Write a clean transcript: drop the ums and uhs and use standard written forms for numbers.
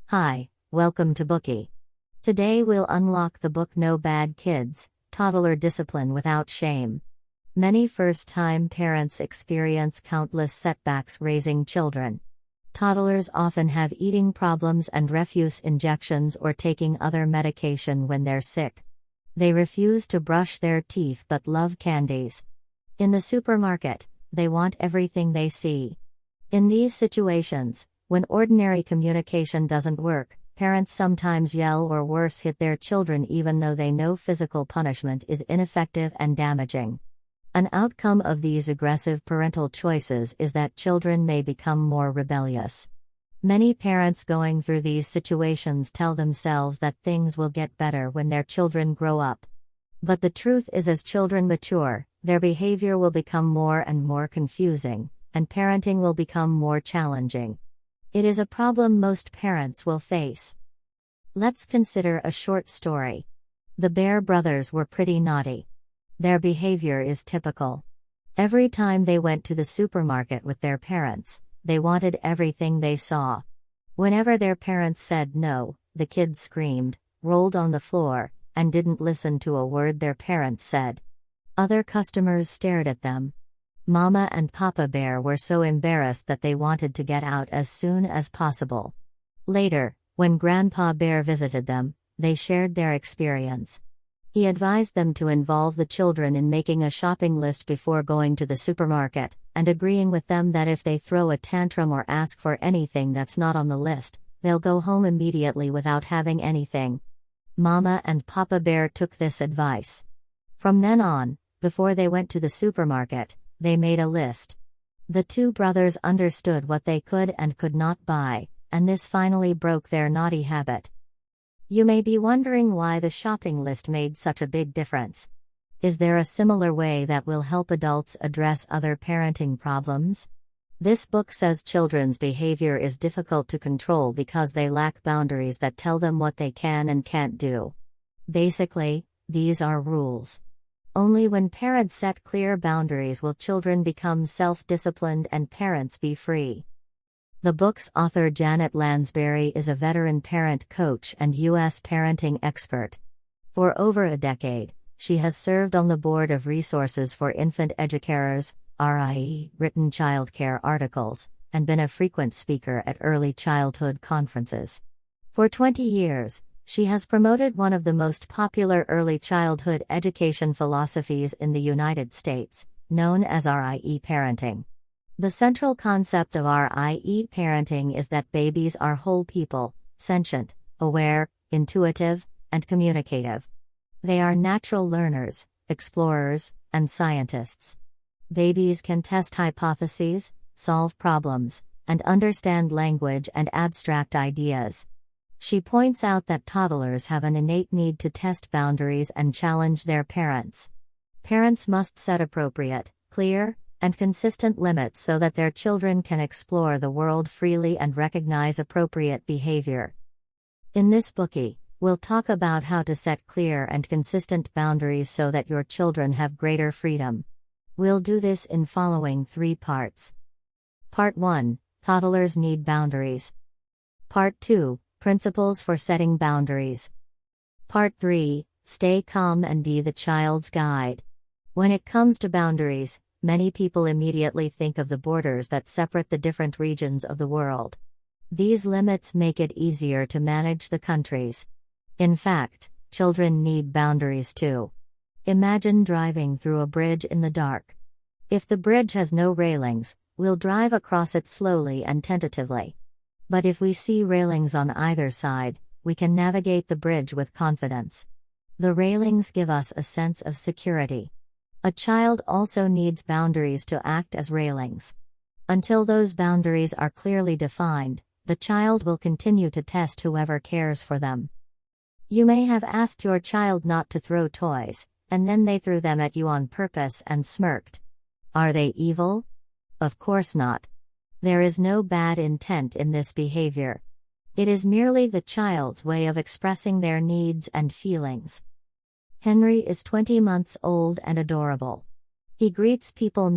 Hi, welcome to Bookie. Today we'll unlock the book No Bad Kids, Toddler Discipline Without Shame. Many first-time parents experience countless setbacks raising children. Toddlers often have eating problems and refuse injections or taking other medication when they're sick. They refuse to brush their teeth but love candies. In the supermarket, they want everything they see. In these situations, when ordinary communication doesn't work, parents sometimes yell or worse hit their children even though they know physical punishment is ineffective and damaging. An outcome of these aggressive parental choices is that children may become more rebellious. Many parents going through these situations tell themselves that things will get better when their children grow up. But the truth is, as children mature, their behavior will become more and more confusing, and parenting will become more challenging. It is a problem most parents will face. Let's consider a short story. The Bear brothers were pretty naughty. Their behavior is typical. Every time they went to the supermarket with their parents, they wanted everything they saw. Whenever their parents said no, the kids screamed, rolled on the floor, and didn't listen to a word their parents said. Other customers stared at them. Mama and Papa Bear were so embarrassed that they wanted to get out as soon as possible. Later, when Grandpa Bear visited them, they shared their experience. He advised them to involve the children in making a shopping list before going to the supermarket, and agreeing with them that if they throw a tantrum or ask for anything that's not on the list, they'll go home immediately without having anything. Mama and Papa Bear took this advice. From then on, before they went to the supermarket, they made a list. The two brothers understood what they could and could not buy, and this finally broke their naughty habit. You may be wondering why the shopping list made such a big difference. Is there a similar way that will help adults address other parenting problems? This book says children's behavior is difficult to control because they lack boundaries that tell them what they can and can't do. Basically, these are rules. Only when parents set clear boundaries will children become self-disciplined and parents be free. The book's author Janet Lansbury is a veteran parent coach and U.S. parenting expert. For over a decade, she has served on the board of Resources for Infant Educators, RIE, written childcare articles, and been a frequent speaker at early childhood conferences. For 20 years, she has promoted one of the most popular early childhood education philosophies in the United States, known as Rie Parenting. The central concept of Rie Parenting is that babies are whole people, sentient, aware, intuitive, and communicative. They are natural learners, explorers, and scientists. Babies can test hypotheses, solve problems, and understand language and abstract ideas. She points out that toddlers have an innate need to test boundaries and challenge their parents. Parents must set appropriate, clear, and consistent limits so that their children can explore the world freely and recognize appropriate behavior. In this bookie, we'll talk about how to set clear and consistent boundaries so that your children have greater freedom. We'll do this in following 3 parts. Part 1: Toddlers need boundaries. Part 2: Principles for setting boundaries. Part 3: Stay calm and be the child's guide. When it comes to boundaries, many people immediately think of the borders that separate the different regions of the world. These limits make it easier to manage the countries. In fact, children need boundaries too. Imagine driving through a bridge in the dark. If the bridge has no railings, we'll drive across it slowly and tentatively. But if we see railings on either side, we can navigate the bridge with confidence. The railings give us a sense of security. A child also needs boundaries to act as railings. Until those boundaries are clearly defined, the child will continue to test whoever cares for them. You may have asked your child not to throw toys, and then they threw them at you on purpose and smirked. Are they evil? Of course not. There is no bad intent in this behavior. It is merely the child's way of expressing their needs and feelings. Henry is 20 months old and adorable. He greets people